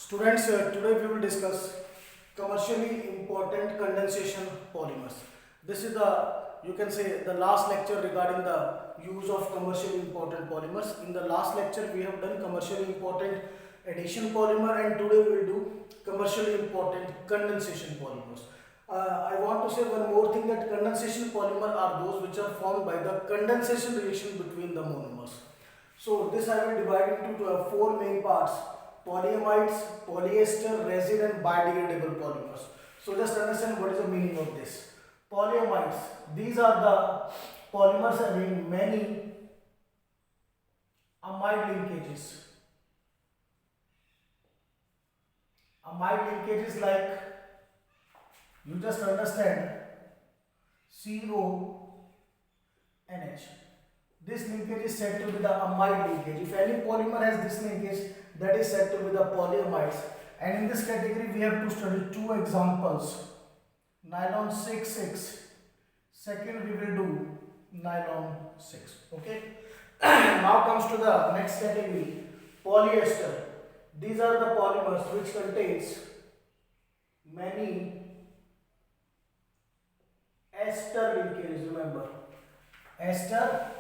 Students, today we will discuss commercially important condensation polymers. This is you can say the last lecture regarding the use of commercially important polymers. In the last lecture we have done commercially important addition polymer, and today we will do commercially important condensation polymers. I want to say one more thing, that condensation polymer are those which are formed by the condensation reaction between the monomers. So this I will divide into four main parts: polyamides, polyester, resin and biodegradable polymers. So just understand what is the meaning of this. Polyamides, these are the polymers having many amide linkages. Amide linkages, like you just understand CONH. This linkage is said to be the amide linkage. If any polymer has this linkage, that is said to be the polyamides. And in this category we have to study two examples: nylon 6,6. Second we will do nylon 6. Okay. Now comes to the next category, polyester. These are the polymers which contains many ester linkages. Remember, ester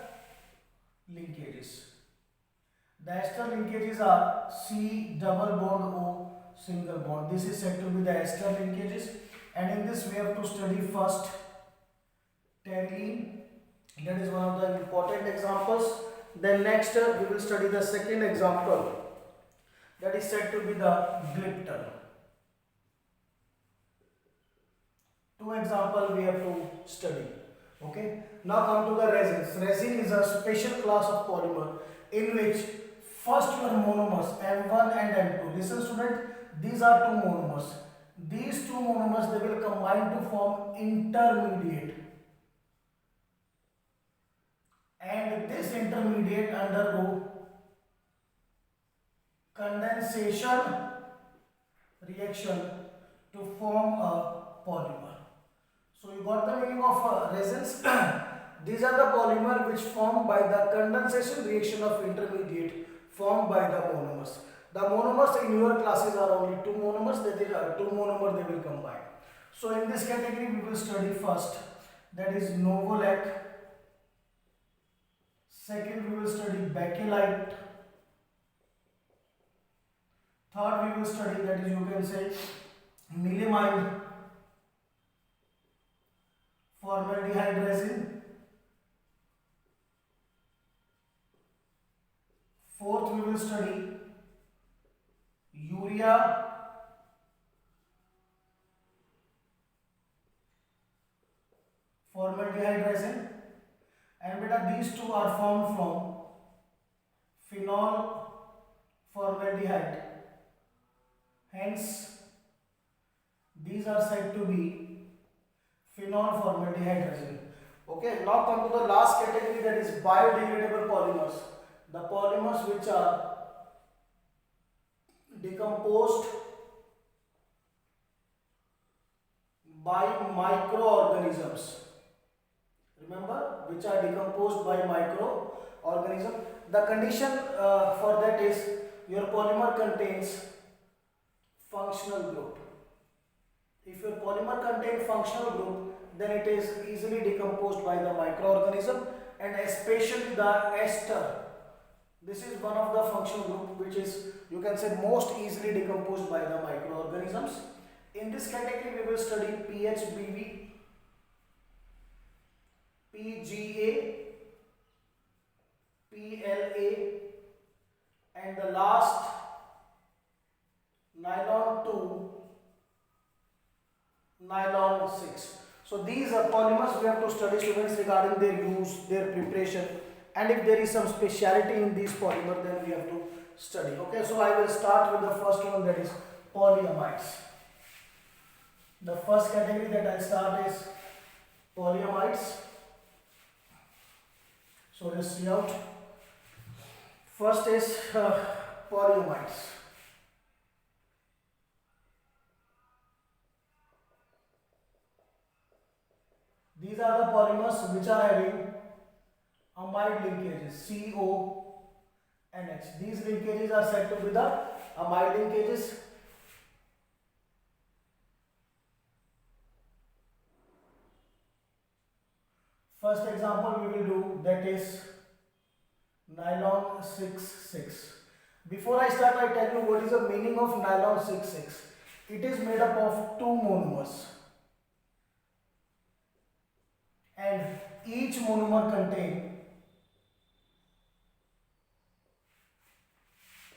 linkages. The ester linkages are C double bond O single bond. This is said to be the ester linkages, and in this we have to study first terylene. That is one of the important examples. Then next we will study the second example, that is said to be the glyptal. Two examples we have to study. Okay. Now come to the resins. Resin is a special class of polymer in which first your monomers M1 and M2. Listen student, these are two monomers. These two monomers, they will combine to form intermediate, and this intermediate undergo condensation reaction to form a polymer. So you got the meaning of resins. These are the polymer which formed by the condensation reaction of intermediate formed by the monomers. The monomers in your classes are only two monomers, that is two monomers they will combine. So in this category we will study first, that is novolec. Second we will study bakelite. Third we will study, that is you can say melamine, formaldehyde resin. Fourth we will study urea, formaldehyde resin, and beta these two are formed from phenol formaldehyde, hence these are said to be phenol formaldehyde resin. Okay, now come to the last category, that is biodegradable polymers. The polymers which are decomposed by microorganisms. Remember, which are decomposed by microorganisms. The condition for that is your polymer contains functional group. If your polymer contains functional group, then it is easily decomposed by the microorganism, and especially the ester. This is one of the functional group which is, you can say, most easily decomposed by the microorganisms. In this category we will study PHBV, PGA, PLA, and the last nylon 2, nylon 6. So these are polymers we have to study, students, regarding their use, their preparation, and if there is some speciality in these polymer, then we have to study. Okay, so I will start with the first one, that is polyamides. The first category that I start is polyamides. So just see out. First is polyamides. These are the polymers which are having amide linkages, CONH. These linkages are said to be the amide linkages, First example we will do, that is nylon 6,6. Before I start, I tell you what is the meaning of nylon 6,6. It is made up of two monomers, and each monomer contains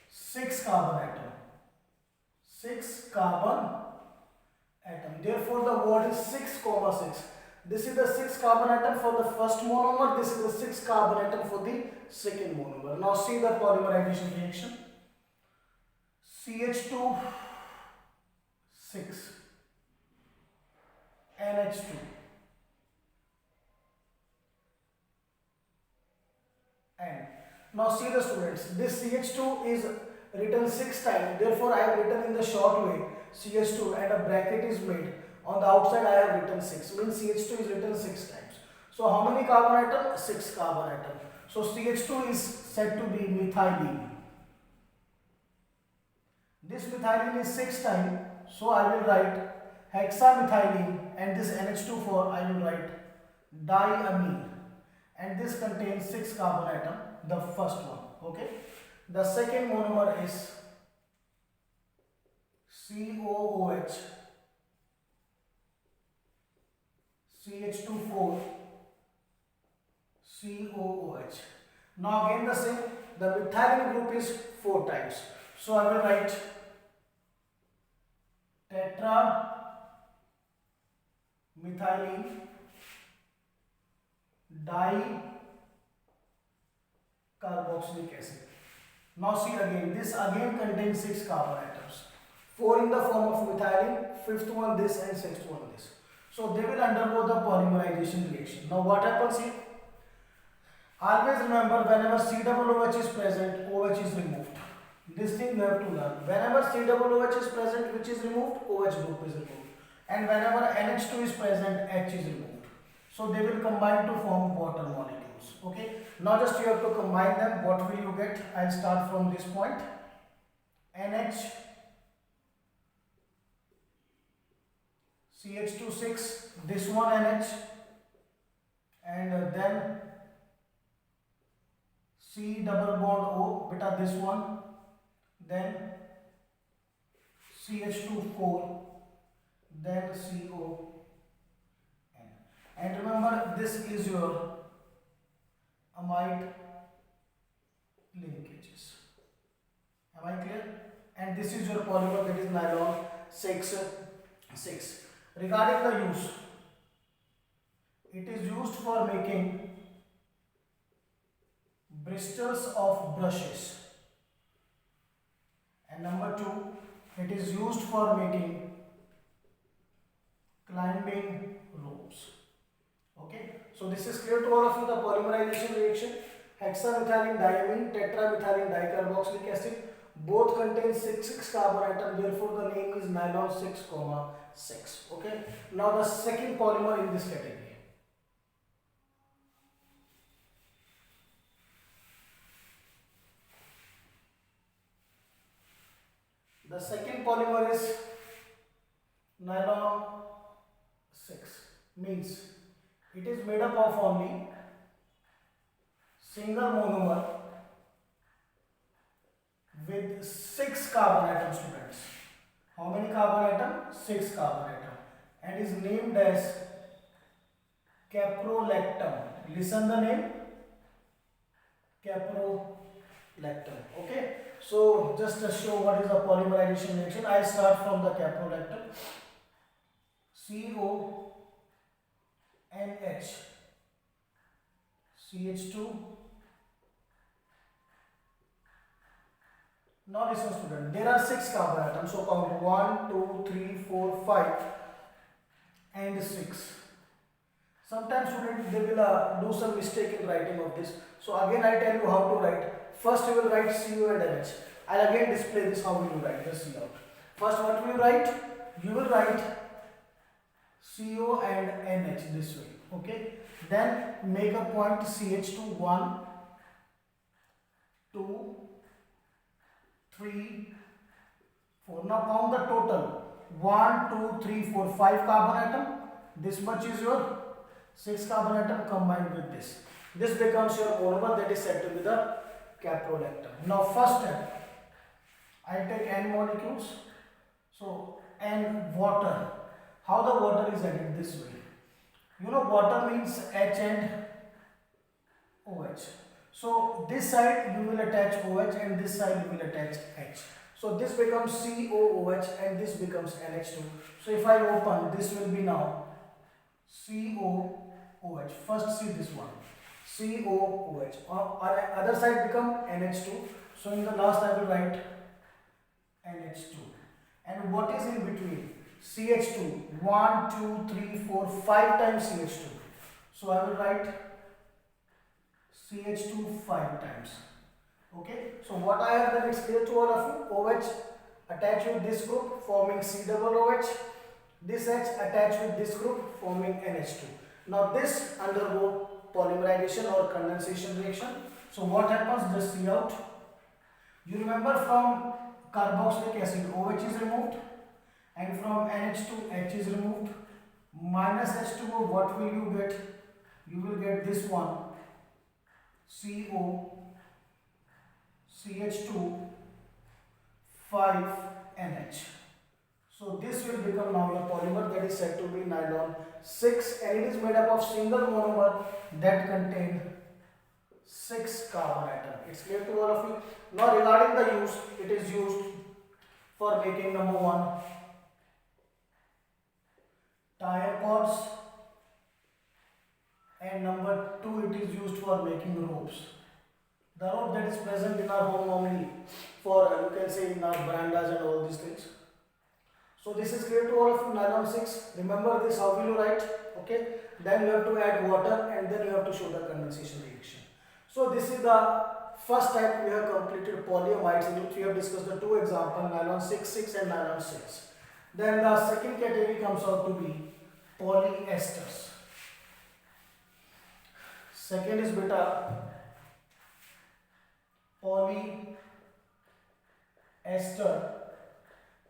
6 carbon atom. 6 carbon atom. Therefore, the word is 6,6. This is the 6 carbon atom for the first monomer. This is the 6 carbon atom for the second monomer. Now see the polymerization reaction. CH2 6 NH2 and now see the students, this CH2 is written 6 times, therefore I have written in the short way CH2 and a bracket is made. On the outside I have written 6, means CH2 is written 6 times. So how many carbon atom? 6 carbon atom. So CH2 is said to be methylene. This methylene is 6 times, so I will write hexamethylene, and this NH2 for I will write diamine, and this contains 6 carbon atom, the first one. Okay. The second monomer is COOH, CH24, COOH. Now again the same, the methylene group is 4 times. So I will write tetramethylene dicarboxylic acid. Now see again, this again contains 6 carbon atoms. 4 in the form of methylene, 5th one this and 6th one this. So they will undergo the polymerization reaction. Now what happens here? Always remember, whenever COOH is present, OH is removed. This thing you have to learn. Whenever COOH is present, which is removed? OH group is removed. And whenever NH2 is present, H is removed. So they will combine to form water molecules. Okay. Now just you have to combine them. What will you get? I'll start from this point. NH, CH2 6, this one NH, and then C double bond O, beta this one, then CH2 4, then CO N. And remember, this is your amide linkages. Am I clear? And this is your polymer, that is nylon 6,6. Regarding the use, it is used for making bristles of brushes, and number 2, it is used for making climbing ropes. Okay, so this is clear to all of you, the polymerization reaction. Hexamethylene diamine, tetramethylene dicarboxylic acid, both contain 6 carbon atom, therefore the name is nylon 6,6. Okay, now the second polymer in this category. The second polymer is nylon 6, means it is made up of only single monomer with 6 carbon atom, students. How many carbon atom? 6 carbon atom, and is named as caprolactam. Listen the name, caprolactam. Okay, so just to show what is the polymerization reaction, I start from the caprolactam. CONH, CH2. Now listen student, there are 6 carbon atoms, so count 1, 2, 3, 4, 5 and 6. Sometimes students, they will do some mistake in writing of this. So again I tell you how to write. First you will write CO and NH. I'll again display this, how will you write, just see out. First what will you write? You will write CO and NH this way. Okay, then make a point CH2 1, 2, 3, 4. Now count the total. 1, 2, 3, 4, 5 carbon atom. This much is your 6 carbon atom combined with this. This becomes your monomer, that is said to be the caprolactam. Now first step, I take n molecules. So n water. How the water is added this way? You know water means H and OH. So this side you will attach OH and this side you will attach H. So this becomes COOH and this becomes NH2. So if I open, this will be now COOH. First see this one, COOH. On other side become NH2. So in the last I will write NH2. And what is in between? CH2. 1, 2, 3, 4, 5 times CH2. So I will write CH2 5 times. Okay. So what I have done, it's clear to all of you. OH attached with this group forming COOH. This H attached with this group forming NH2. Now this undergo polymerization or condensation reaction. So what happens? Just see out. You remember from carboxylic acid OH is removed and from NH2 H is removed. Minus H2O, what will you get? You will get this one, CO, CH2, 5 NH. So this will become now your polymer, that is said to be nylon 6, and it is made up of single monomer that contain 6 carbon atom. It's clear to all of you. Now regarding the use, it is used for making number 1 tire cords, and number 2 it is used for making ropes. The rope that is present in our home normally for you can say in our verandas and all these things. So this is clear to all of you. Nylon 6. Remember this, how will you write? Okay. Then you have to add water and then you have to show the condensation reaction. So this is the first type. We have completed polyamides, in which we have discussed the 2 examples, nylon 6, 6 and nylon 6. Then the second category comes out to be polyesters. Second is beta polyester,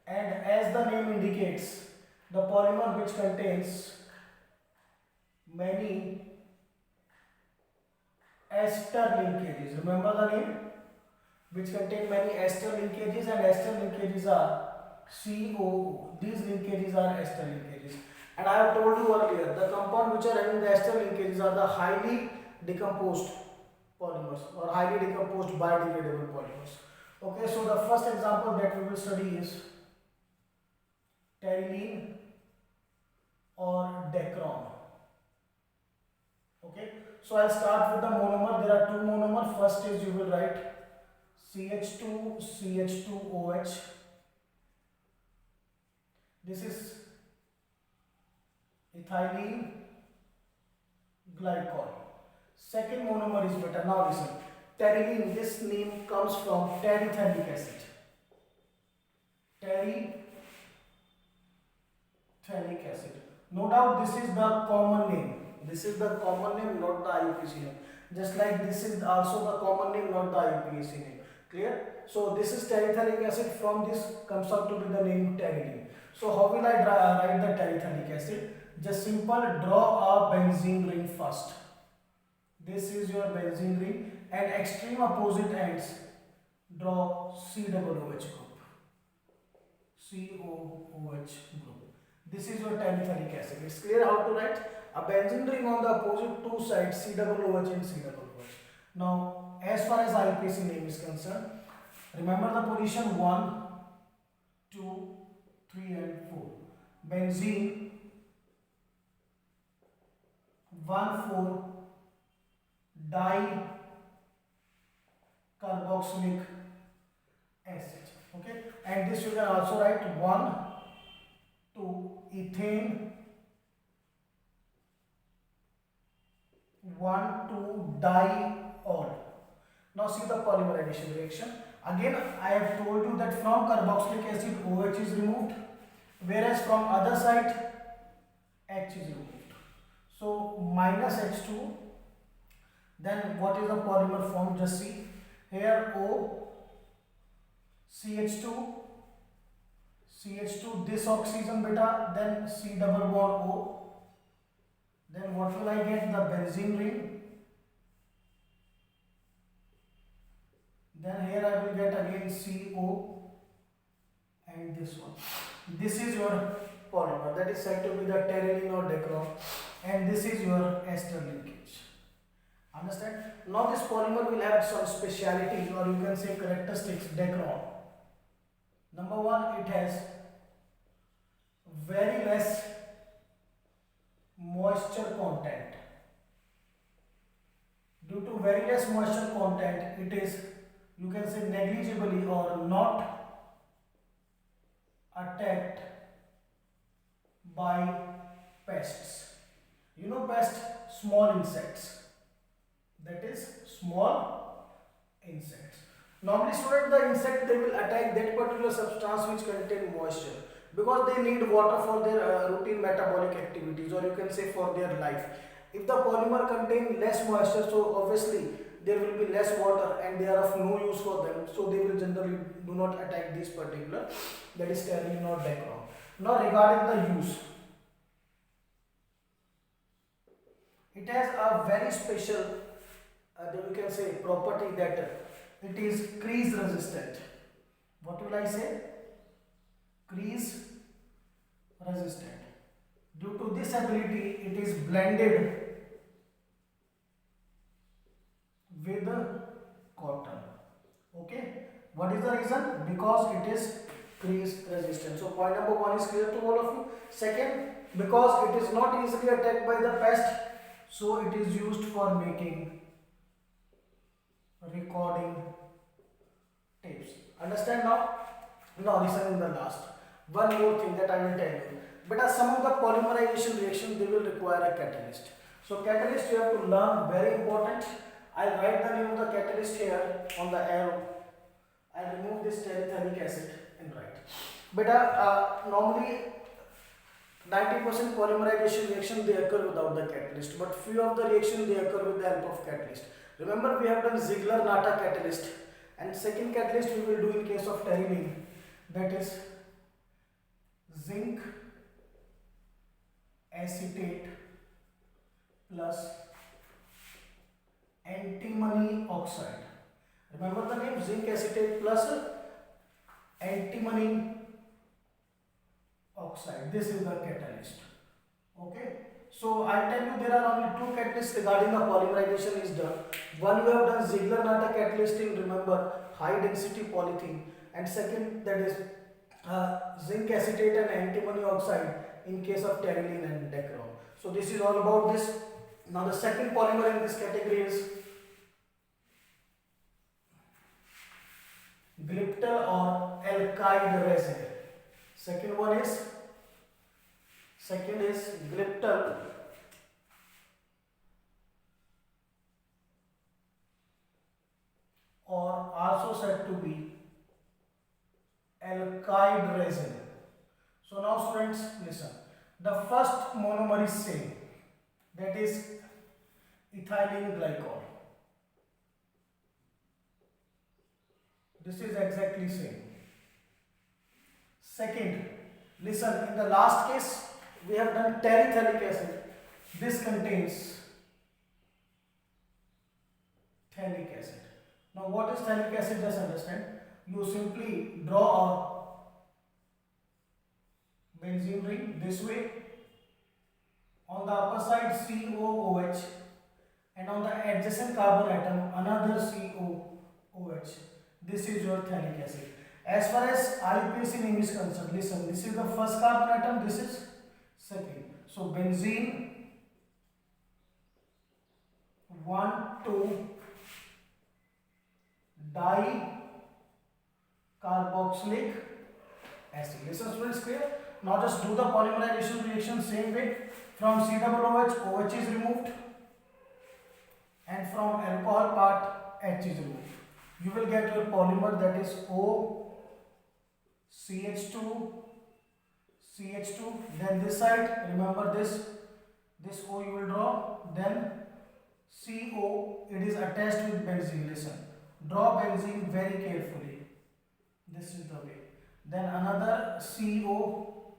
and as the name indicates, the polymer which contains many ester linkages. Remember the name? Which contain many ester linkages, and ester linkages are CO. These linkages are ester linkages. And I have told you earlier, the compound which are having the ester linkages are the highly decomposed polymers or highly decomposed biodegradable polymers. Okay, so the first example that we will study is terylene or dacron. Okay, so I'll start with the monomer. There are 2 monomers. First is you will write CH2 CH2OH. This is ethylene glycol. Second monomer is beta. Now listen, terylene, this name comes from terephthalic acid. Terephthalic acid. No doubt this is the common name. This is the common name, not the IUPAC name. Just like this is also the common name, not the IUPAC name. Clear? So this is terephthalic acid. From this comes out to be the name terylene. So how will I write the terephthalic acid? Just simple, draw a benzene ring first. This is your benzene ring, and extreme opposite ends draw COOH group. COOH group. This is your terephthalic acid. It's clear how to write a benzene ring on the opposite 2 sides, COOH and COOH. Now, as far as IUPAC name is concerned, remember the position 1, 2, 3 and 4. Benzene 1,4 dicarboxylic acid. Okay, and this you can also write 1, 2 ethane, 1, 2 diol. Now see the polymerization reaction. Again, I have told you that from carboxylic acid OH is removed, whereas from other side H is removed. So minus H2. Then what is the polymer form? Just see here, O, CH2, CH2, this oxygen beta, then C double bond O, Then what will I get? The benzene ring. Then here I will get again CO and this one. This is your polymer, that is said to be the terylene or decron, and this is your ester linkage. Understand? Now this polymer will have some speciality, or you can say characteristics. Decron. Number one, it has very less moisture content. Due to very less moisture content, it is, you can say, negligibly or not attacked by pests. You know pest, small insects. That is small insects. Normally student, the insect, they will attack that particular substance which contain moisture, because they need water for their routine metabolic activities, or you can say for their life. If the polymer contain less moisture, so obviously there will be less water and they are of no use for them, so they will generally do not attack this particular, that is terylene or decron. Now regarding the use, it has a very special you can say property, that it is crease resistant. What will I say? Crease resistant. Due to this ability, it is blended with cotton. Okay, what is the reason? Because it is crease resistant. So point number one is clear to all of you. Second, because it is not easily attacked by the pest, so it is used for making recording tapes. Understand now? Now listen in the last. One more thing that I will tell you. But as some of the polymerization reactions, they will require a catalyst. So catalyst you have to learn, very important. I'll write the name of the catalyst here on the arrow. I'll remove this terephthalic acid and write. But normally 90% polymerization reaction, they occur without the catalyst, but few of the reactions, they occur with the help of catalyst. Remember, we have done Ziegler-Natta catalyst, and second catalyst we will do in case of terylene, that is zinc acetate plus antimony oxide. Remember the name, zinc acetate plus antimony oxide. This is the catalyst. Okay. So I tell you, there are only two catalysts regarding the polymerization is done. One you have done Ziegler-Natta catalyst in, remember, high density polythene, and second, that is zinc acetate and antimony oxide in case of terylene and decron. So this is all about this. Now the second polymer in this category is glyptal or alkyd resin. Second is glyptal or also said to be alkyd resin. So now students, listen. The first monomer is same, that is ethylene glycol. This is exactly same. Second, listen, in the last case we have done terephthalic acid. This contains phthalic acid. Now what is phthalic acid? Just understand. You simply draw a benzene ring this way. On the upper side COOH, and on the adjacent carbon atom another COOH. This is your phthalic acid. As far as IUPAC name is concerned, listen, this is the first carbon atom, this is second. So benzene 1,2 dicarboxylic acid. Listen students, clear? Now just do the polymerization reaction same way. From COOH, OH is removed, and from alcohol part H is removed. You will get your polymer, that is OCH2, then this side, remember this O you will draw, then CO, it is attached with benzene. Listen, draw benzene very carefully, this is the way, then another CO,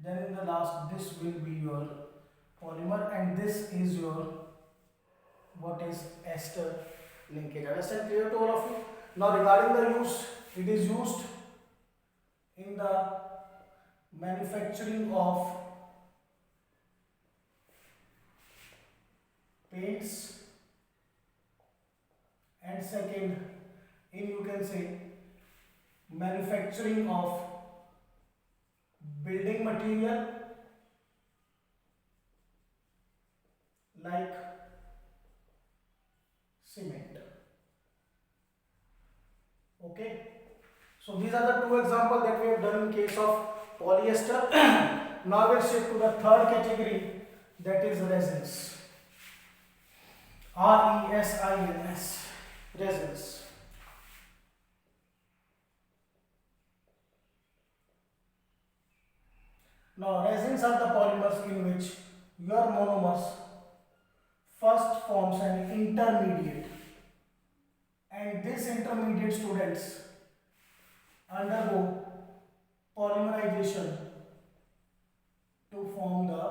then in the last, this will be your polymer, and this is your what is ester linkage. Understand? Clear to all of you? Now regarding the use, it is used in the manufacturing of paints, and second in, you can say, manufacturing of building material like cement. Okay, so these are the two examples that we have done in case of polyester. Now we'll shift to the third category, that is resins. RESINS, resins. Now resins are the polymers in which your monomers first forms an intermediate, and this intermediate, students, undergo polymerization to form the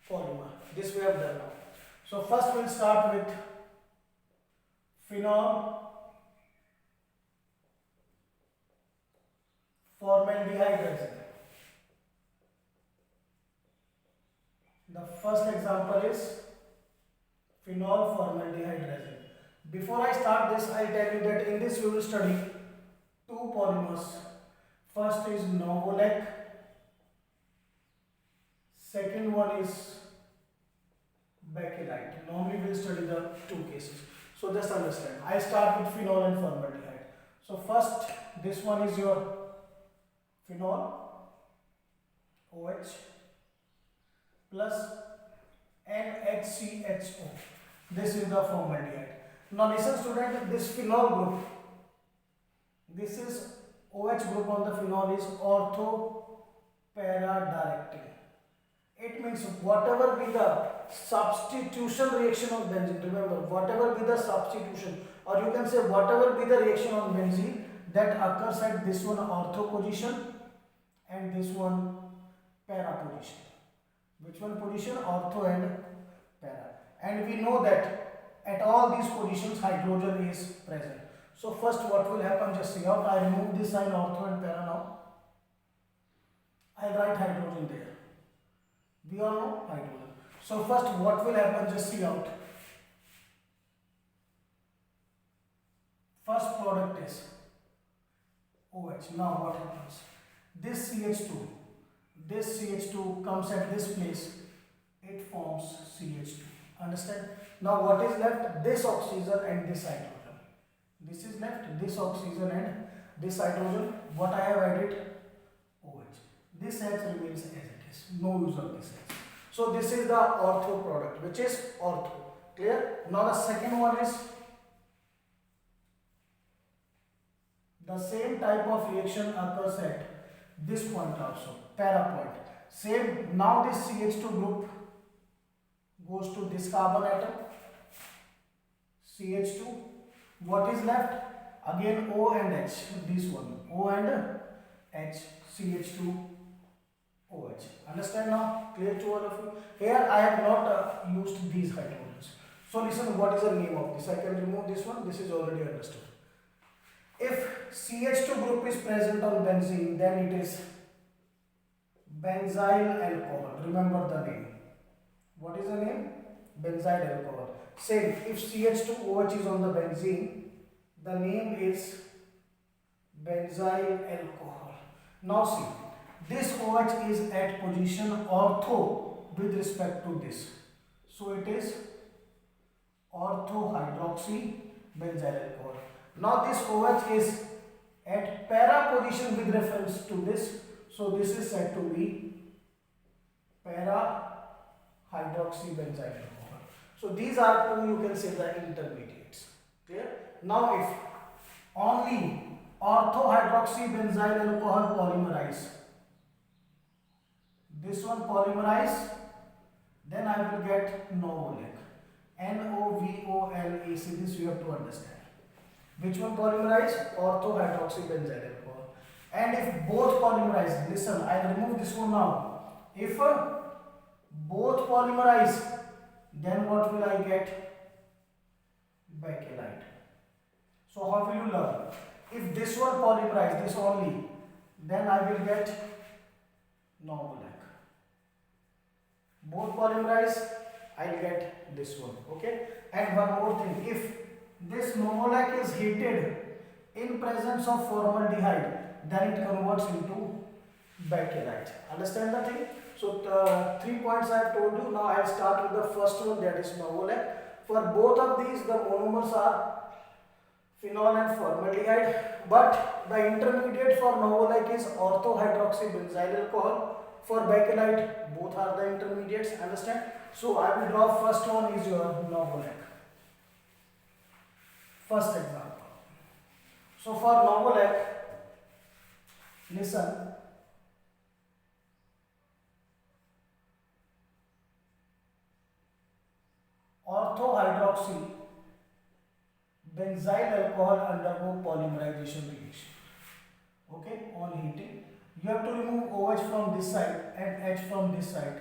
polymer. This we have done now. So first we'll start with phenol formaldehyde resin. The first example is phenol formaldehyde resin. Before I start this, I'll tell you that in this we will study two polymers. First is Novolec, second one is bakelite. Normally we'll study the two cases. So just understand. I start with phenol and formaldehyde. So first, this one is your phenol, OH, plus NHCHO. This is the formaldehyde. Now listen, student, this phenol group, this is OH group on the phenol is ortho para directing. It means whatever be the substitution reaction of benzene, remember, whatever be the substitution, or you can say whatever be the reaction on benzene that occurs at this one ortho position and this one para position. Which one position? Ortho and para. And we know that at all these positions hydrogen is present. So first what will happen, just see out, I remove this sign ortho and para now. I write hydrogen there. We all know hydrogen. So first what will happen, just see out. First product is OH. Now what happens? This CH2 comes at this place, it forms CH2. Understand? Now what is left? This oxygen and this hydrogen. This is left, this oxygen and this hydrogen. What I have added? OH. This H remains as it is. No use of this H. So this is the ortho product, which is ortho. Clear? Now the second one is the same type of reaction occurs at this point also, para point. Same. Now this CH2 group goes to this carbon atom, CH2. What is left? Again O and H. This one, O and H, CH2, OH. Understand now? Clear to all of you? Here I have not used these hydrogens. So listen, what is the name of this? I can remove this one. This is already understood. If CH2 group is present on benzene, then it is benzyl alcohol. Remember the name. What is the name? Benzyl alcohol. Same, if CH2OH is on the benzene, the name is benzyl alcohol. Now see, this OH is at position ortho with respect to this. So it is orthohydroxy benzyl alcohol. Now this OH is at para position with reference to this. So this is said to be para hydroxy benzyl alcohol. So these are two, you can say, the intermediates. Clear? Now if only orthohydroxy benzyl alcohol polymerize, this one polymerize, then I will get Novolec. NOVOLAC. This you have to understand. Which one polymerize? Orthohydroxy benzyl alcohol. And if both polymerize, listen, I remove this one now. If both polymerize, then what will I get? Bakelite. So how will you learn? If this one polymerize, this only, then I will get Novolac. Both polymerize, I'll get this one. Okay. And one more thing, if this Novolac is heated in presence of formaldehyde, then it converts into bakelite. Understand the thing? So 3 points I have told you. Now I will start with the first one, that is Novolac. For both of these, the monomers are phenol and formaldehyde, but the intermediate for Novolac is orthohydroxybenzyl alcohol. For bakelite, both are the intermediates. Understand? So I will draw first one is your Novolac. First example. So for Novolac, listen. Orthohydroxy benzyl alcohol undergo polymerization reaction. Okay, on heating, you have to remove OH from this side and H from this side.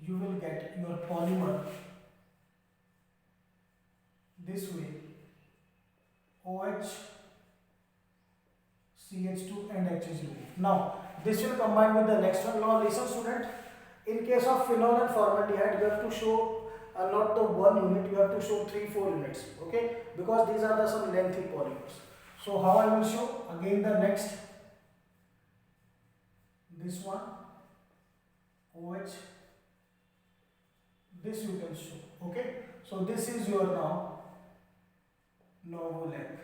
You will get your polymer this way. OH, CH2 and H is removed. Now, this will combine with the next one. Now, listen student, in case of phenol and formaldehyde, you have to show not the one unit, you have to show 3-4 units, okay, because these are the some lengthy polymers. So how I will show? Again the next, this one, OH, this you can show, okay. So this is your now Novolac.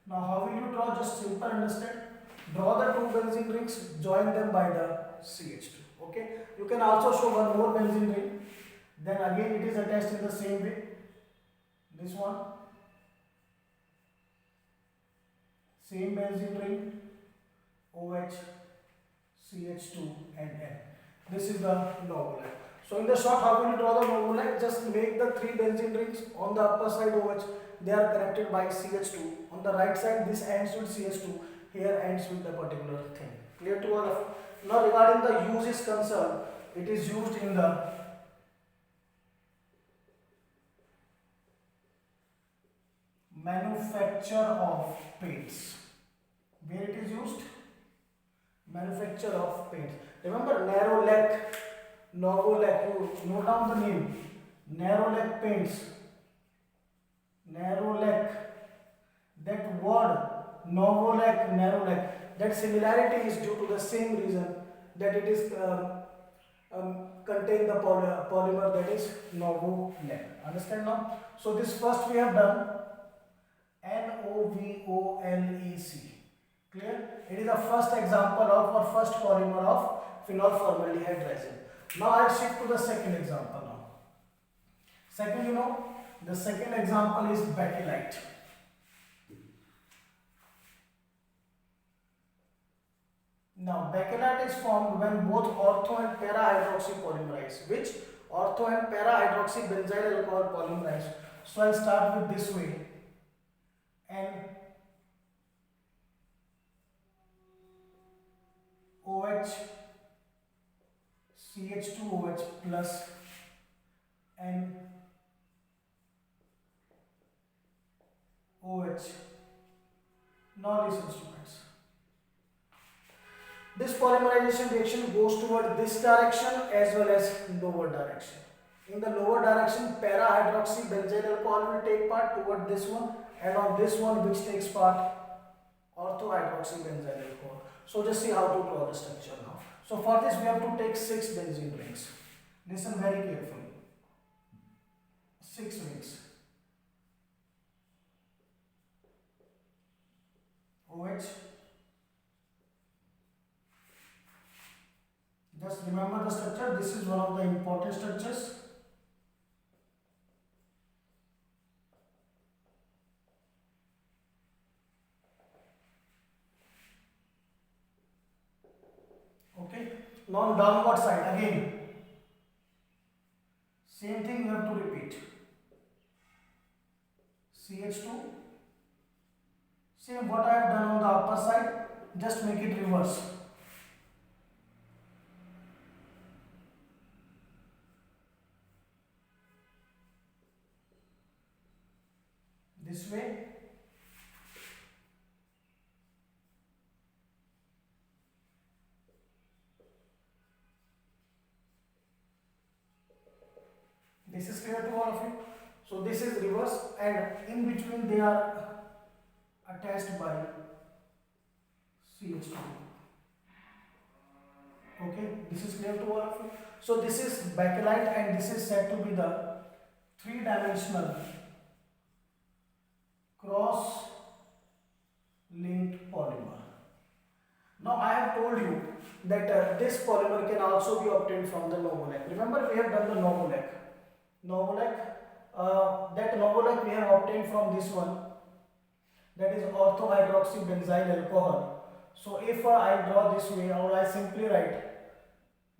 Now how will you draw? Just simple, understand. Draw the two benzene rings, join them by the CH2, okay. You can also show one more benzene ring. Then again it is attached in the same way. This one, same benzene ring, OH, CH2 and N. This is the Novolac. So in the short, how will you draw the Novolac? Just make the 3 benzene rings. On the upper side OH, they are connected by CH2. On the right side, this ends with CH2. Here ends with the particular thing. Clear to all of you? Now regarding the use is concerned, it is used in the manufacture of paints. Where it is used? Manufacture of paints. Remember Narrowlac, Novolac, you note down the name. Narrowlac paints. Narrowlac. That word Novolac, Narrowlac, that similarity is due to the same reason that it is contain the polymer, that is Novolac. Understand now? So this first we have done NOVOLAC. Clear? It is the first example of or first polymer of phenol formaldehyde resin. Now I shift to the second example now. Second, the second example is bakelite. Now bakelite is formed when both ortho and para hydroxy polymerize. Which? Ortho and para hydroxy benzyl alcohol polymerize. So I start with this way. And OH, CH2OH plus N OH. Now listen students. This polymerization reaction goes toward this direction as well as lower direction. In the lower direction, para hydroxy benzyl alcohol will take part toward this one, and on this one which takes part ortho hydroxy benzyl alcohol. So just see how to draw the structure now. So for this we have to take 6 benzene rings. Listen very carefully. 6 rings. OH. Just remember the structure. This is one of the important structures. Okay. Now on downward side again. Same thing you have to repeat. CH2. Same what I have done on the upper side. Just make it reverse. this way. This is clear to all of you. So this is reverse, and in between they are attached by CH2. Okay, this is clear to all of you. So this is bakelite, and this is said to be the three-dimensional cross-linked polymer. Now I have told you that this polymer can also be obtained from the novolec. Remember, we have done the novolec. That novolec we have obtained from this one, that is orthohydroxybenzyl alcohol. So if I draw this way, or I simply write,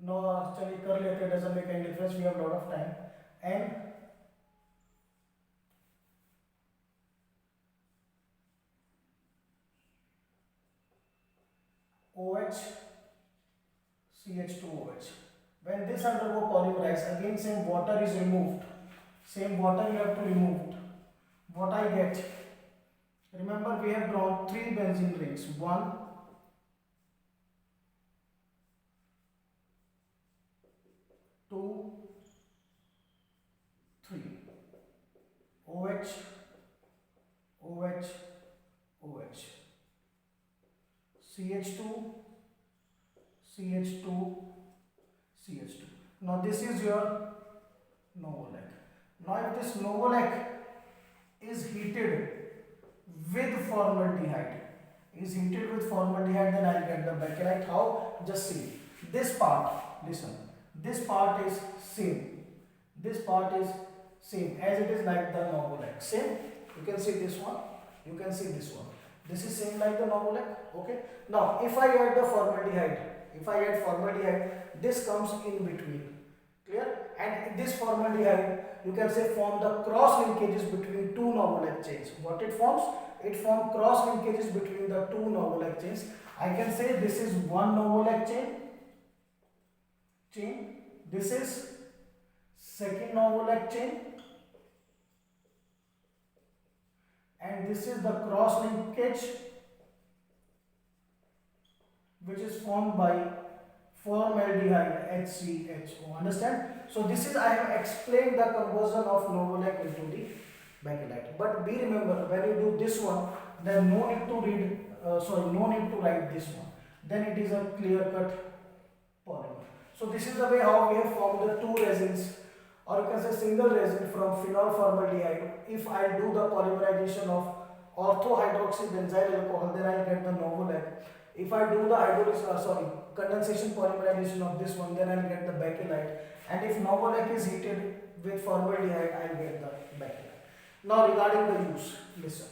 no, actually कर लेते, doesn't make any difference, we have a lot of time, and OH CH2OH. When this undergo polymerize, again same water is removed. Same water you have to remove. What I get? Remember, we have drawn three benzene rings. 1, 2, 3. OH, OH, OH. CH2, CH2, CH2. Now this is your novolec. Now if this novolec is heated with formaldehyde, then I'll get the bakelite. How? Just see. This part, listen, this part is same. This part is same as it is like the novolec. Same. You can see this one. You can see this one. This is same like the novolec. Okay. Now if I add the formaldehyde, this comes in between. Clear? And this formaldehyde, you can say, form the cross linkages between two novolec chains. What it forms? It forms cross linkages between the two novolec chains. I can say this is one novolec chain. This is second novolec chain. And this is the cross linkage which is formed by formaldehyde HCHO. Understand? So this is, I have explained the conversion of novolec into the bakelite. But be remember, when you do this one, then no need to write this one. Then it is a clear-cut polymer. So this is the way how we have formed the two resins, or you can say single resin from phenol formaldehyde. If I do the polymerization of orthohydroxybenzyl alcohol, then I will get the novolec. If I do the condensation polymerization of this one, then I will get the bakelite. And if novolec is heated with formaldehyde, I will get the bakelite. Now regarding the use, listen.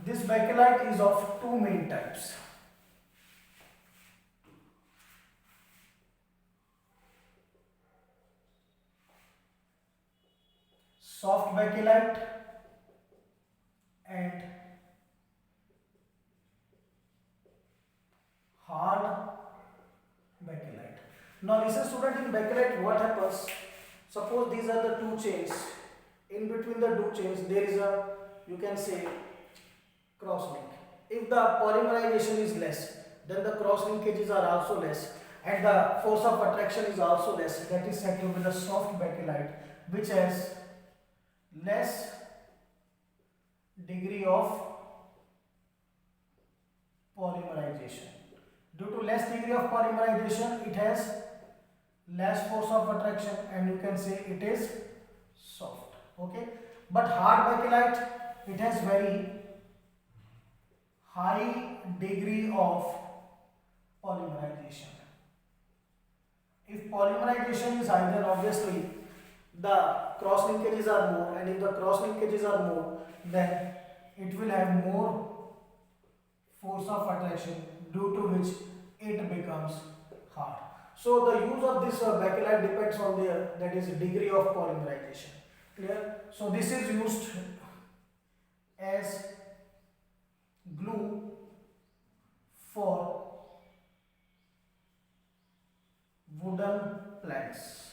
This bakelite is of two main types. Soft bakelite and hard bakelite. Now listen student, in bakelite what happens? Suppose these are the two chains. In between the two chains there is a, you can say, cross link. If the polymerization is less, then the cross linkages are also less, and the force of attraction is also less. That is said to be the soft bakelite, which has less degree of polymerization. Due to less degree of polymerization, it has less force of attraction, and you can say it is soft. Okay, but hard bakelite, it has very high degree of polymerization. If polymerization is high, then obviously the cross linkages are more, and if the cross linkages are more, then it will have more force of attraction, due to which it becomes hard. So the use of this bakelite depends on their, that is, degree of polymerization. Clear? So this is used as glue for wooden planks.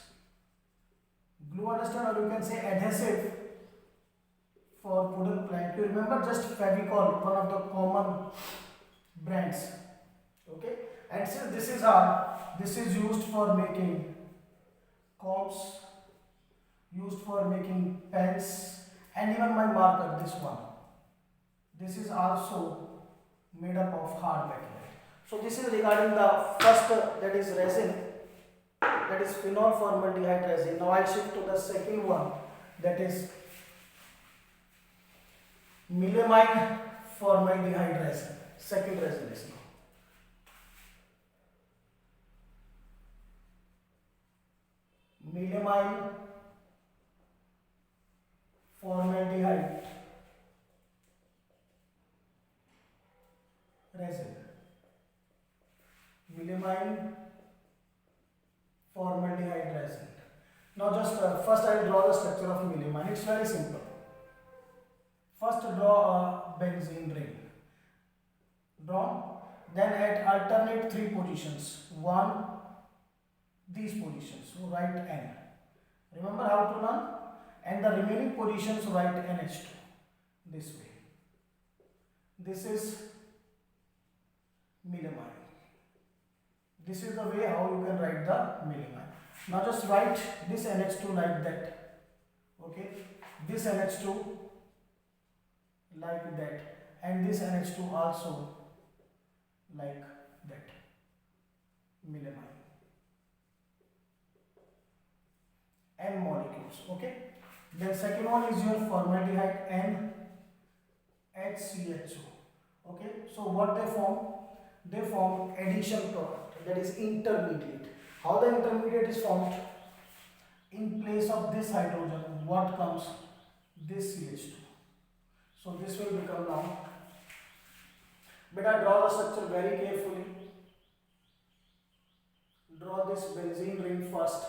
Glue, understand, or you can say adhesive remember just Fevicol, one of the common brands. Okay, and since this is used for making combs, used for making pens, and even my marker, this one. This is also made up of hard metal. So this is regarding the first, that is resin, that is phenol formaldehyde resin. Now I shift to the second one, that is melamine formaldehyde resin. Second resin is now. Melamine formaldehyde resin. Melamine formaldehyde resin. Now just first I will draw the structure of melamine. It's very simple. First draw a benzene ring. Drawn. Then at alternate three positions. One, these positions. So write N. Remember how to learn? And the remaining positions write NH2. This way. This is melamine. This is the way how you can write the melamine. Now just write this NH2 like that. Okay. This NH2 like that. And this NH2 also like that. Melamine. N molecules. Okay. Then second one is your formaldehyde NHCHO. Okay. So what they form? They form addition product, that is intermediate. How the intermediate is formed? In place of this hydrogen, what comes? This CH2. So this will become now. But I draw the structure very carefully. Draw this benzene ring first.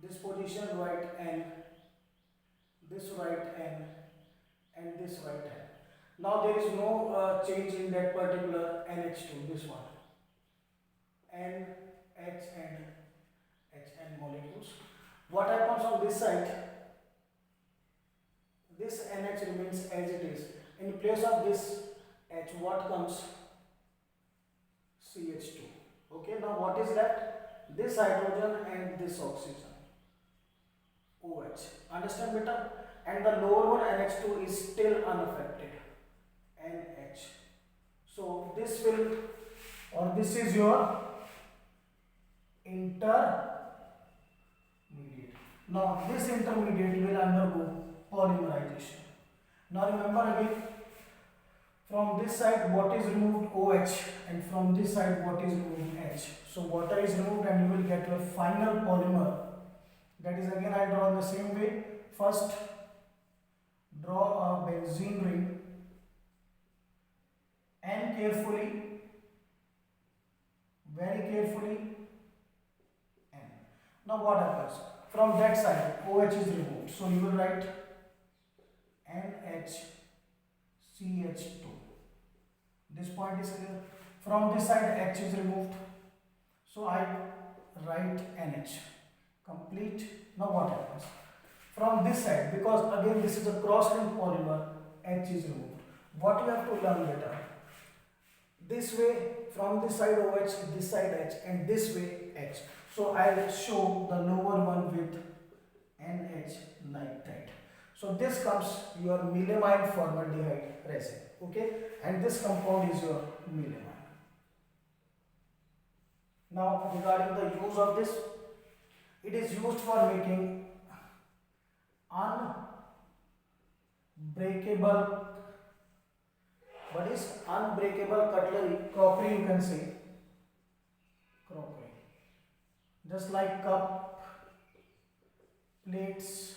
This position write N, this write N, and this write N. Now there is no change in that particular NH2, this one. N, H and HN molecules. What happens on this side? This NH remains as it is. In place of this H, what comes? CH2. Okay, now what is left? This hydrogen and this oxygen. OH. Understand beta? And the lower one NH2 is still unaffected. NH. So this will, or this is your intermediate. Now this intermediate will undergo polymerization. Now remember again, from this side what is removed? OH, and from this side what is removed? H. So water is removed and you will get your final polymer. That is, again I draw in the same way. First draw a benzene ring and carefully, very carefully N. Now what happens? From that side OH is removed. So you will write NHCH2. This point is clear. From this side H is removed. So I write NH. Complete. Now what happens? From this side, because again this is a cross-linked polymer, H is removed. What you have to learn later? This way, from this side OH, this side H, and this way H. So I will show the lower one with NH like that. So this comes your melamine formaldehyde resin. Okay, and this compound is your melamine. Now regarding the use of this, it is used for making unbreakable, what is unbreakable cutlery, crockery you can say, crockery, just like cup, plates.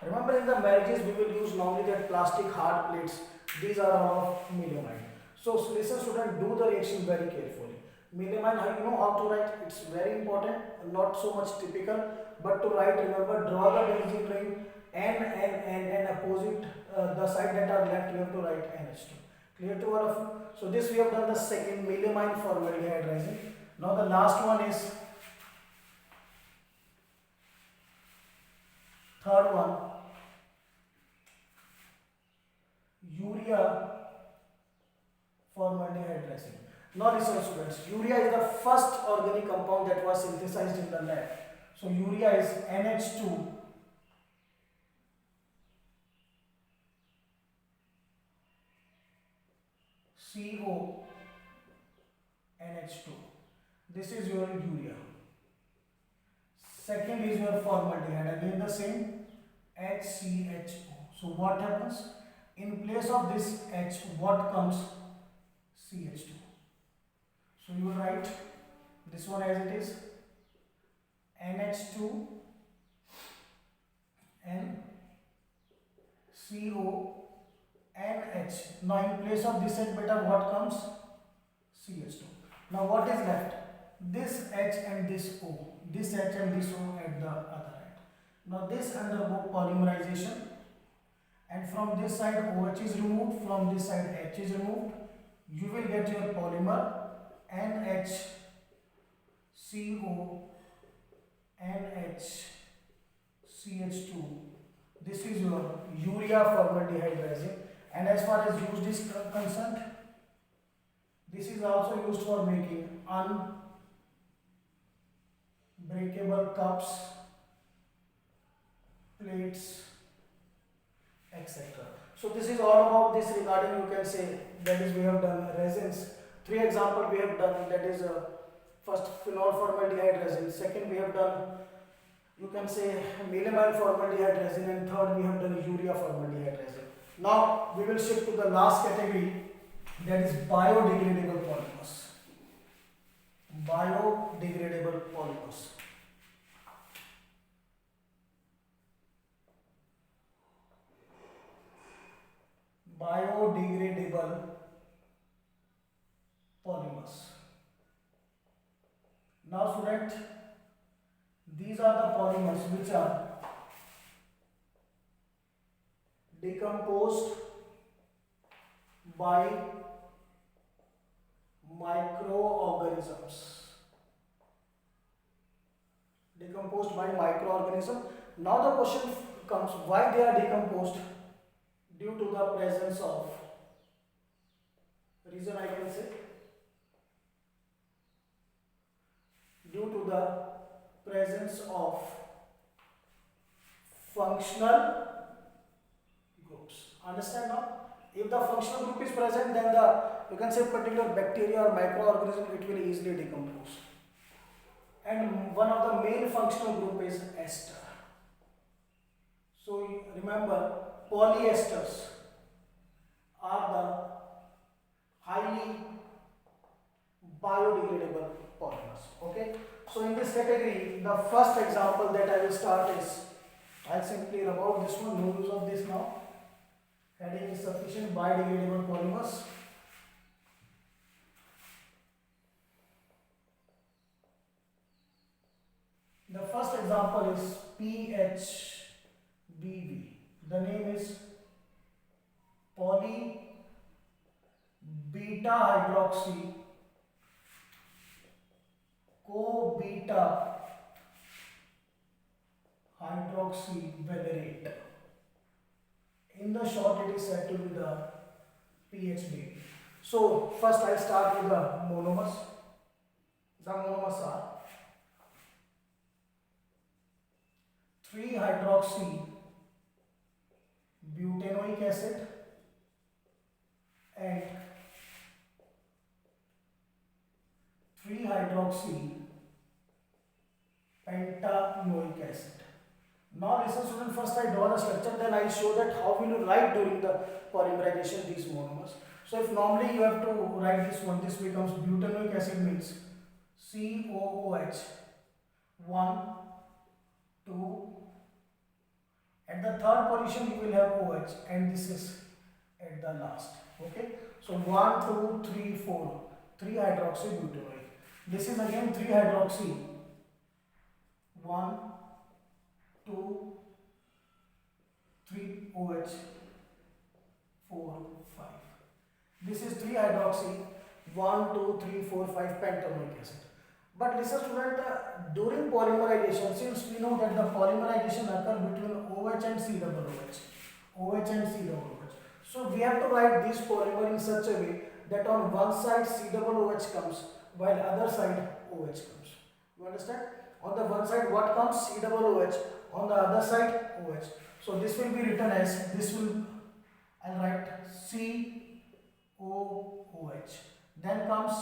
Remember in the marriages we will use normally that plastic hard plates. These are all of melamine. So listen student, do the reaction very carefully. Melamine, you know how to write? It's very important, not so much typical, but to write, remember, draw the benzene ring and opposite the side that are left, you have to write NH2. Clear to all of you? So this we have done the second, melamine formaldehyde resin. Now the last one is third one, urea formaldehyde resin. Now listen students, urea is the first organic compound that was synthesized in the lab. So urea is NH2 CO NH2. This is your urea. Second is your formaldehyde, again the same, HCHO. So what happens? In place of this H, what comes? CH2. So you will write this one as it is, NH2 and CO NH. Now in place of this H beta, what comes? CH2. Now what is left? This H and this O. This H and this O at the other end. Now this undergo polymerization, and from this side OH is removed, from this side H is removed. You will get your polymer NHCO NHCH2. This is your urea formaldehyde resin. And as far as use is concerned, this is also used for making unbreakable cups, plates, etc. So this is all about this regarding, you can say, that is we have done resins. 3 examples we have done, that is first phenol formaldehyde resin, second we have done, you can say, melamine formaldehyde resin, and third we have done urea formaldehyde resin. Now we will shift to the last category, that is biodegradable polymers. Biodegradable polymers. Biodegradable polymers. Now student, these are the polymers which are decomposed by microorganisms. Decomposed by microorganisms. Now the question comes, why they are decomposed? Due to the presence of, reason I can say, due to the presence of functional groups. Understand now? If the functional group is present, then the, you can say, particular bacteria or microorganism, it will easily decompose. And one of the main functional group is ester. So remember, polyesters are the highly biodegradable polymers. Okay. So in this category, the first example that I will start is, I'll simply rub out this one, no use of this now. Heading is sufficient, biodegradable polymers. The first example is PHBV. The name is poly beta hydroxy co-beta hydroxyvalerate. In the short, it is said to be the PHBV. So first I'll start with the monomers. The monomers are 3-hydroxy-butanoic acid and 3-hydroxy-pentanoic acid. Now listen student, first I draw the structure, then I will show that how will you write during the polymerization these monomers. So if normally you have to write this one, this becomes butanoic acid means COOH 1, 2. At the third position you will have OH, and this is at the last. Okay. So 1, 2, 3, 4. 3-hydroxybutanoic. This is again 3-hydroxy. 1, 2, 3 OH, 4, 5. This is 3-hydroxy. 1, 2, 3, 4, 5 pentanoic acid. But listen student, during polymerization, since we know that the polymerization occurs between OH and COOH, OH and COOH. So we have to write this polymer in such a way that on one side COOH comes while other side OH comes. You understand? On the one side what comes? COOH. On the other side OH. So this will be written as, I'll write COOH. Then comes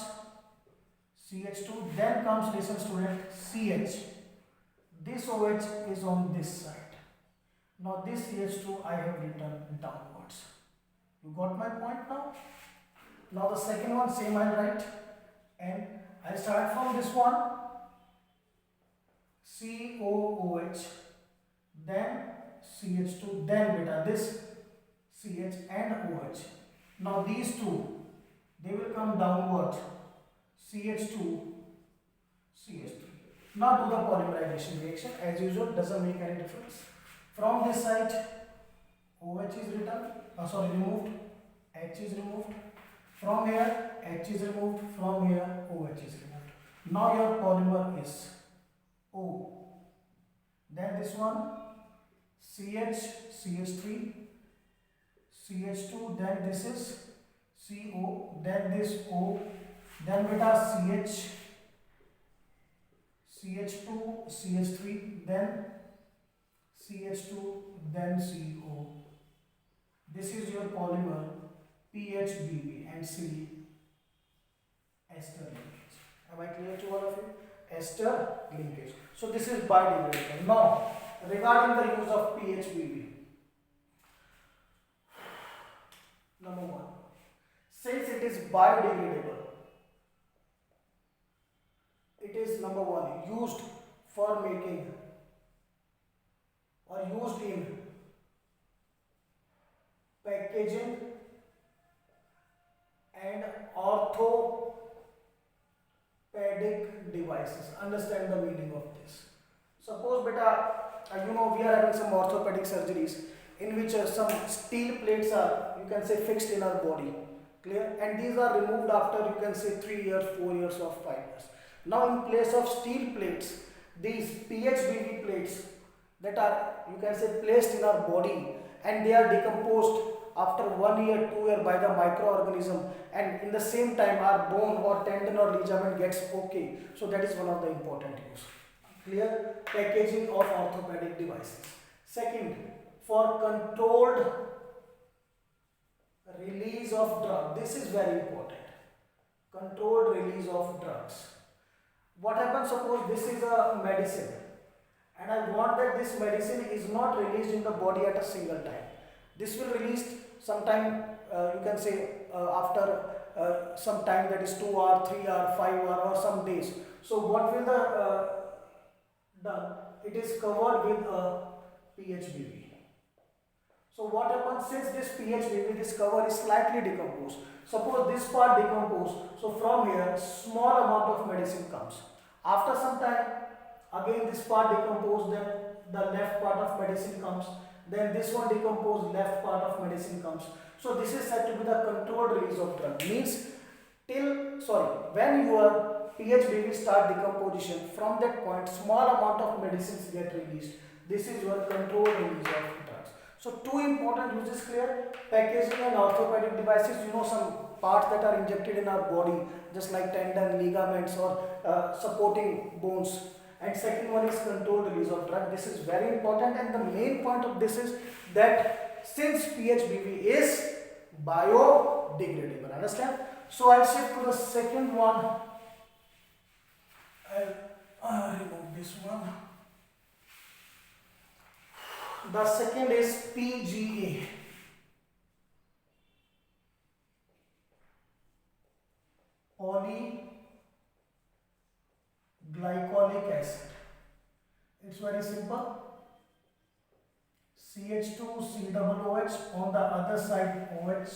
CH2. Then comes, listen student, CH. This OH is on this side. Now this CH2 I have written downwards. You got my point now? Now the second one, same I'll write, and I'll start from this one, COOH, then CH2, then beta this CH and OH. Now these two, they will come downward, CH2, CH3. Now do the polymerization reaction. As usual, doesn't make any difference. From this side, OH is removed, H is removed. From here, H is removed. From here, OH is removed. Now your polymer is O. Then this one, CH, CH3, CH2, then this is CO, then this O, then beta CH, CH2, CH3, then CH2, then CO. This is your polymer PHBB and C ester linkage. Am I clear to all of you? Ester linkage. So this is biodegradable. Now regarding the use of PHBB, number one, since it is biodegradable, it is number one used for making or used in packaging and orthopedic devices. Understand the meaning of this. Suppose beta, we are having some orthopedic surgeries in which some steel plates are, you can say, fixed in our body. Clear? And these are removed after, you can say, 3 years, 4 years or 5 years. Now in place of steel plates, these PHBB plates that are, you can say, placed in our body, and they are decomposed after 1 year, 2 year by the microorganism, and in the same time our bone or tendon or ligament gets okay. So that is one of the important use. Clear? Packaging of orthopedic devices. Second, for controlled release of drug. This is very important. Controlled release of drugs. What happens, suppose this is a medicine and I want that this medicine is not released in the body at a single time. This will released sometime, you can say after some time, that is 2 hours, 3 hours, 5 hours or some days. So what will the done? It is covered with a PHBB. So what happens, since this PHBB, this cover is slightly decomposed. Suppose this part decomposed. So from here, small amount of medicine comes. After some time, again this part decomposed, then the left part of medicine comes. Then this one decomposed, left part of medicine comes. So this is said to be the controlled release of drug. Means when your PHBB start decomposition, from that point small amount of medicines get released. This is your controlled release of drugs. So two important uses clear. Packaging and orthopedic devices, some parts that are injected in our body, just like tendon, ligaments or supporting bones. And second one is controlled release of drug. This is very important, and the main point of this is that since PHBB is biodegradable, understand? So I'll shift to the second one. I'll remove this one. The second is PGA. Polyglycolic acid. It's very simple. CH2COOH, on the other side OH.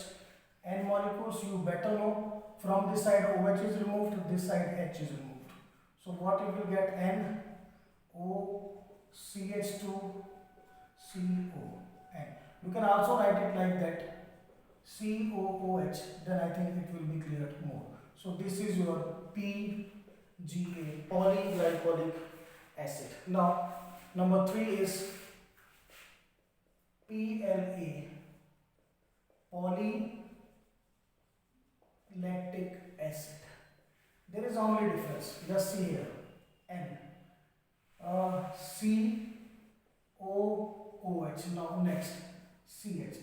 N molecules you better know. From this side OH is removed, this side H is removed. So what you will get, NOCH2CO. You can also write it like that, COOH, then I think it will be clear more. So this is your PGA, polyglycolic acid. Now number 3 is PLA, polylactic acid. There is only difference. Just see here. N. COOH. Now next CH.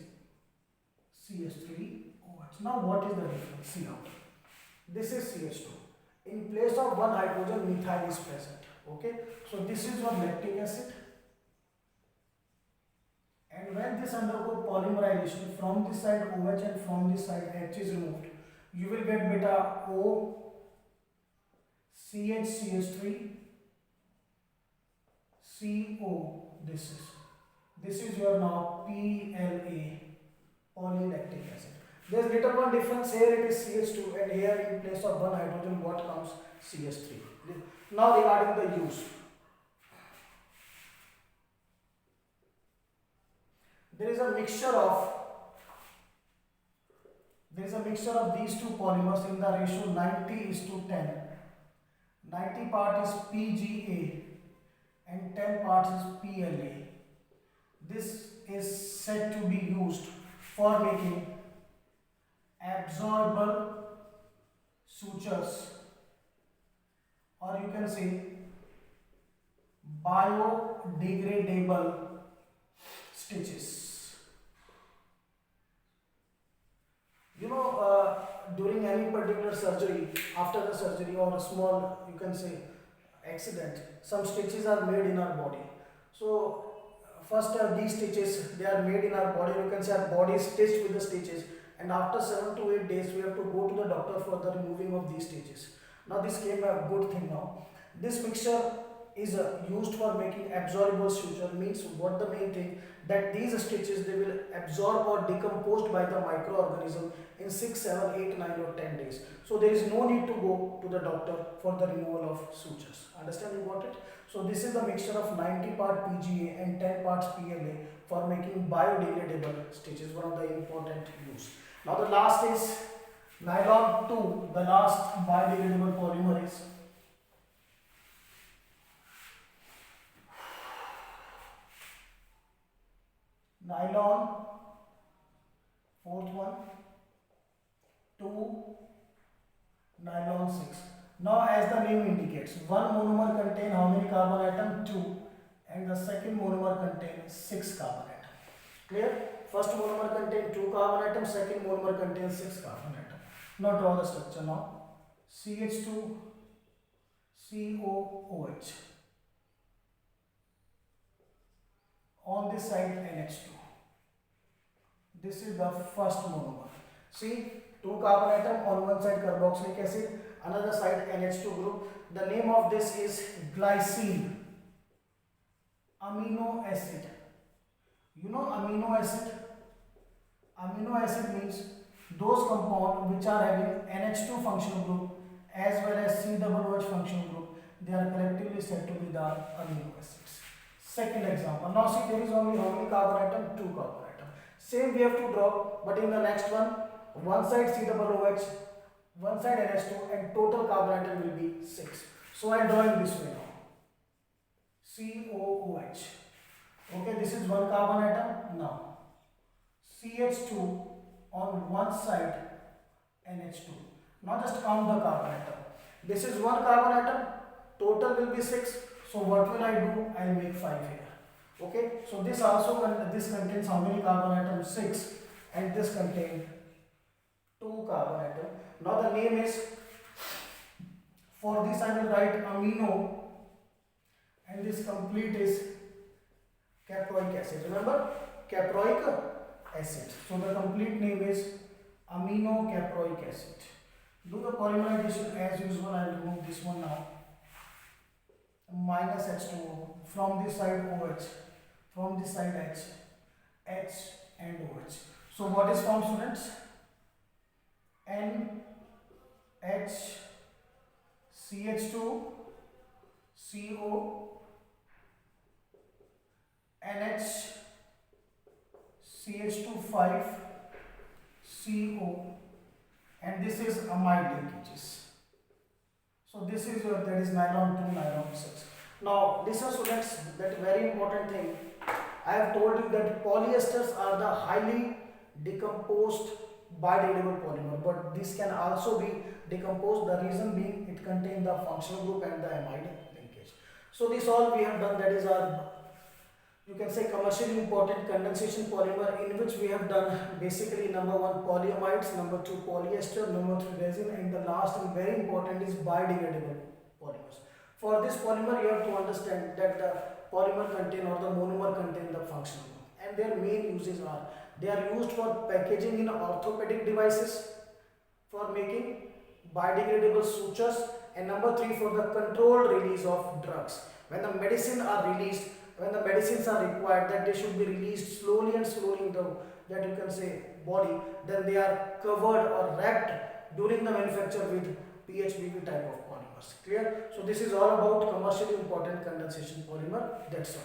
CH3OH. Now what is the difference? See out. This is CH2. In place of one hydrogen, methyl is present. Okay. So this is your lactic acid. And when this undergo polymerization, from this side OH and from this side H is removed, you will get beta O CH3 CO. This is your now PLA, polylactic acid. There is little one difference. Here it is CH2 and here in place of one hydrogen what comes? CH3. Now regarding the use. There is a mixture of these two polymers in the ratio 90:10. 90 part is PGA and 10 parts is PLA. This is said to be used for making absorbable sutures, or you can say biodegradable stitches. During any particular surgery, after the surgery or a small, you can say, accident, some stitches are made in our body. So first these stitches, they are made in our body. You can say our body is stitched with the stitches, and after 7 to 8 days we have to go to the doctor for the removing of these stitches. Now this came a good thing now. This mixture is used for making absorbable suture. Means what the main thing, that these stitches, they will absorb or decomposed by the microorganism in 6, 7, 8, 9 or 10 days. So there is no need to go to the doctor for the removal of sutures. Understand, you got it? So this is the mixture of 90 part PGA and 10 parts PLA for making biodegradable stitches, one of the important use. Now the last is nylon 2, the last biodegradable polymer is nylon, fourth one, 2, nylon 6. Now as the name indicates, one monomer contain how many carbon atom? 2, and the second monomer contains 6 carbon atom. Clear? First monomer contains 2 carbon atom, second monomer contains 6 carbon atom. Now draw the structure now. CH2 COOH. On this side NH2. This is the first monomer. See, 2 carbon atom on one side carboxylic acid, another side NH2 group. The name of this is glycine amino acid. You know amino acid? Amino acid means those compounds which are having NH2 functional group as well as COOH functional group. They are collectively said to be the amino acids. Second example. Now see, there is only how many carbon atom? 2 carbon atom. Same we have to draw, but in the next one side COOH, one side NH2, and total carbon atom will be 6. So I am drawing this way now. COOH. Okay, this is one carbon atom. Now CH2 on one side, NH2. Now just count the carbon atom. This is one carbon atom. Total will be 6. So what will I do? I will make 5 here. Okay. So this contains how many carbon atoms? 6, and this contains 2 carbon atom. Now the name is, for this I will write amino, and this complete is caproic acid. Remember, caproic acid. So the complete name is amino caproic acid. Do the polymerization as usual. I will remove this one now. Minus H2O, from this side OH, from this side H and OH. So what is formed, students? NH CH2 CO NH CH2 5 CO, and this is amide linkages. So this is your, that is nylon 2, nylon 6. Now listen students, that very important thing. I have told you that polyesters are the highly decomposed biodegradable polymer, but this can also be decomposed. The reason being it contains the functional group and the amide linkage. So this all we have done, that is our, you can say, commercially important condensation polymer, in which we have done basically number 1 polyamides, number 2 polyester, number 3 resin, and the last and very important is biodegradable polymers. For this polymer you have to understand that the polymer contain or the monomer contain the functional group, and their main uses are, they are used for packaging in orthopedic devices, for making biodegradable sutures, and number 3 for the controlled release of drugs. When the medicines are released, when the medicines are required that they should be released slowly and slowly in the, that you can say, body, then they are covered or wrapped during the manufacture with PHBP type of polymers. Clear? So this is all about commercially important condensation polymer. That's all.